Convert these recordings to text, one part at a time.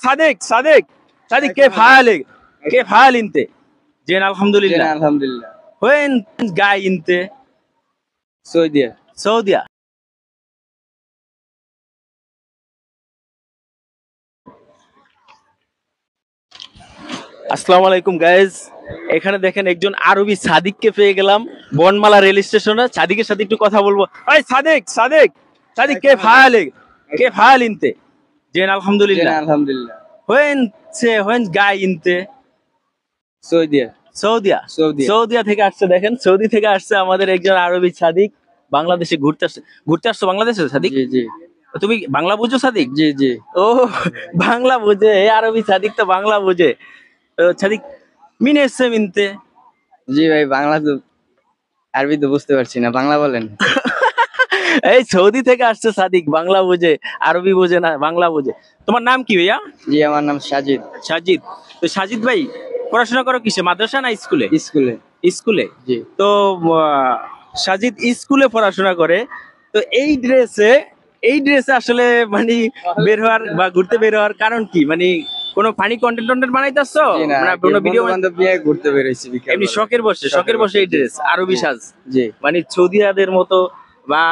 صادق صادق صادق كيف حالك؟ كيف حال انت؟ زين الحمد لله. الحمد لله. وين جاي انت؟ سعودية. সৌদিয়া। আসসালামু আলাইকুম গাইজ, এখানে দেখেন একজন আরবি সাদিককে পেয়ে গেলাম বনমালা রেল স্টেশনে। সাদিকের সাথে একটু কথা বলবো। ওই সাদিক সাদিক সাদিক কে ফাল কে ফাল ইনতে? জেন আলহামদুলিল্লাহ। আলহামদুলিল্লাহ। হোয়েন গাই ইনতে? সৌদিয়া। সৌদিয়া। সৌদিয়া থেকে আসছে, দেখেন সৌদি থেকে আসছে আমাদের একজন আরবি সাদিক। বাংলাদেশে ঘুরতে আসছো বাংলাদেশে সাদিক? জি জি। তুমি বাংলা বুঝো সাদিক? জি জি। ও বাংলা বুঝে, আরবি সাদিক তো বাংলা বুঝে। সাদিক মিনে এসছে মিনতে? জি ভাই, বাংলা তো আরবি তো বুঝতে পারছি না, বাংলা বলেন। এই সৌদি থেকে আসছে সাদিক, বাংলা বুঝে, আরবি বুঝে না, বাংলা বুঝে। তোমার নাম কি ভাইয়া? জি, আমার নাম সাজিদ। সাজিদ। তো সাজিদ ভাই পড়াশোনা করো কিসে, মাদ্রাসা না স্কুলে? স্কুলে। স্কুলে। জি। তো সাজিদ স্কুলে পড়াশোনা করে। তো এই ড্রেসে আসলে মানে বের হওয়ার বা ঘুরতে বের হওয়ার কারণ কি? মানে কোনো ফানি কন্টেন্ট বানাইতেছো না কোনো ভিডিও বান্ধব নিয়ে ঘুরতে বেরোইছি এমনি শখের বসে এই ড্রেস আরবি সাজ? জি। মানে সৌদিয়াদের মতো বা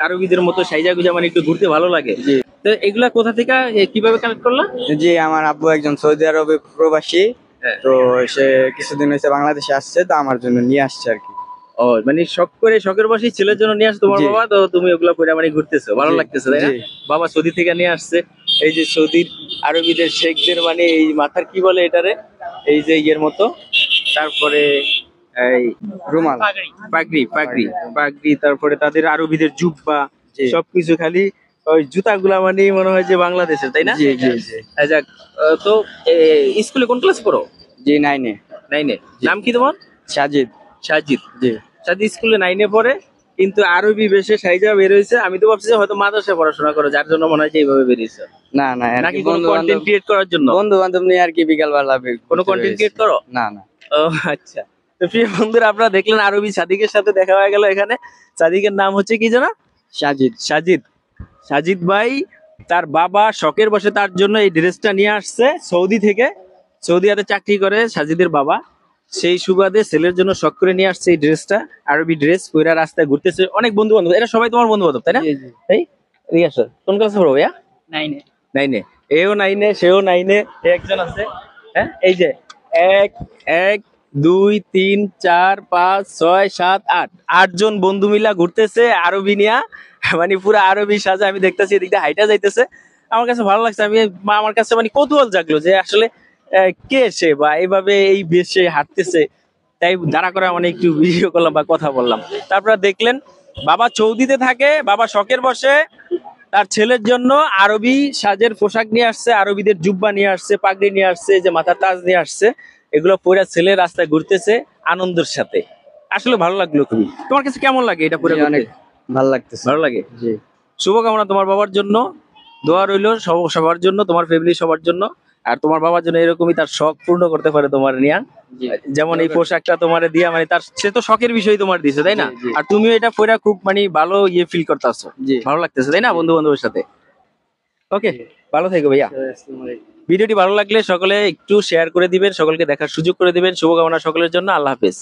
আরবিদের মতো সাইজা গুজা মানে একটু ঘুরতে ভালো লাগে। জি। তো এগুলা কোথা থেকে কিভাবে কালেক্ট করলা? জি, আমার আব্বু একজন সৌদি আরবে প্রবাসী, তো সে কিছুদিন হয়েছে বাংলাদেশে আসছে, তো আমার জন্য নিয়ে আসছে আর কি। ও মানে শখের বসে ছেলের জন্য নিয়ে আসছে তোমার বাবা, তো তুমি ওগুলা পরে মানে ঘুরতেছো, ভালো লাগতেছে তাই না? বাবা সৌদি থেকে নিয়ে আসছে। এই যে সৌদির আরবিদের শেখদের মানে এই মাথার কি বলে এটারে, এই যে ইয়ের মতো, তারপরে এই রুমাল, পাগড়ি, তারপরে তাদের আরবিদের জুব্বা, সবকিছু খালি ওই জুতাগুলা মানে মনে হয় যে বাংলাদেশের, তাই না? জি জি জি। যাক, তো স্কুলে কোন ক্লাস পড়ো? জি, 9-এ। 9-এ। নাম কি তোমার? সাজিদ। সাজিদ। জি। সাজিদ স্কুলে 9-এ পড়ে, কিন্তু আরবি বেশে সাইজা বের হয়েছে। আমি তো ভাবছি যে হয়তো মাদ্রাসায় পড়াশোনা করো, যার জন্য মনে হয় যে এইভাবে বেরিয়েছে। না না, নাকি কোনো কন্টেন্ট ক্রিয়েট করার জন্য? বন্ধু বান্ধব নিয়ে আর কি বিকাল বেলা কোনো কন্টেন্ট ক্রিয়েট করো? না না। ও আচ্ছা। তো প্রিয় বন্ধুরা, আপনারা দেখলেন আরবি সাদিকের সাথে দেখা হয়ে গেল এখানে। সাদিকের নাম হচ্ছে কি জানা? সাজিদ। সাজিদ ভাই তার বাবা শখের বসে তার জন্য এই ড্রেসটা নিয়ে আসছে সৌদি থেকে। সৌদিয়াতে চাকরি করে সাজিদের বাবা, সেই সুবাদে ছেলের জন্য শখ করে নিয়ে আসছে এই ড্রেসটা। আরবি ড্রেস পরে রাস্তায় ঘুরতেছে, অনেক বন্ধু বান্ধব, এরা সবাই তোমার বন্ধু বান্ধব তাই না? এই ঠিক আছে। কোন ক্লাসে পড়ো ভাইয়া? 9-এ। এও 9-এ, সেও 9-এ, একজন আছে। হ্যাঁ, এই যে 1 2 3 4 5 6 7 8 8জন বন্ধু মিলা ঘুরতেছে আরবি নিয়া, মানে পুরো আরবি সাজা। আমি দেখতেছি এদিকটা হাইটা যাইতেছে, আমার কাছে ভালো লাগছে। আমার কাছে মানে কৌতূহল জাগলো যে আসলে কে সে, বা এইভাবে এই বেশে হাঁটতেছে। তাই দাঁড়া করে মানে একটু ভিডিও করলাম বা কথা বললাম। তারপর দেখলেন বাবা সৌদিতে থাকে, বাবা শখের বসে তার ছেলের জন্য আরবি সাজের পোশাক নিয়ে আসছে, আরবিদের জুব্বা নিয়ে আসছে, পাগড়ি নিয়ে আসছে, যে মাথার তাজ নিয়ে আসছে। এগুলো পরে ছেলে রাস্তায় ঘুরতেছে আনন্দের সাথে। আসলে ভালো লাগলো খুবই। তোমার কাছে কেমন লাগে এটা পরে? অনেক ভালো লাগতেছে। ভালো লাগে। জি। শুভকামনা তোমার বাবার জন্য, দোয়া রইলো সবার জন্য, তোমার ফ্যামিলি সবার জন্য। আর তোমার বাবার জন্য এরকমই তার শখ পূর্ণ করতে পারে তোমার নিয়া। যেমন এই পোশাকটা তোমার দিয়া, মানে তার সে তো শখের বিষয় তোমার দিছে তাই না? আর তুমিও এটা পরে খুব মানে ভালো ফিল করতেছো, ভালো লাগতেছে তাই না বন্ধু বান্ধবের সাথে? ওকে, ভালো থেকো ভাইয়া। ভিডিওটি ভালো লাগলে সকলে একটু শেয়ার করে দিবেন, সকলকে দেখার সুযোগ করে দিবেন। শুভকামনা সকলের জন্য। আল্লাহ হাফেজ।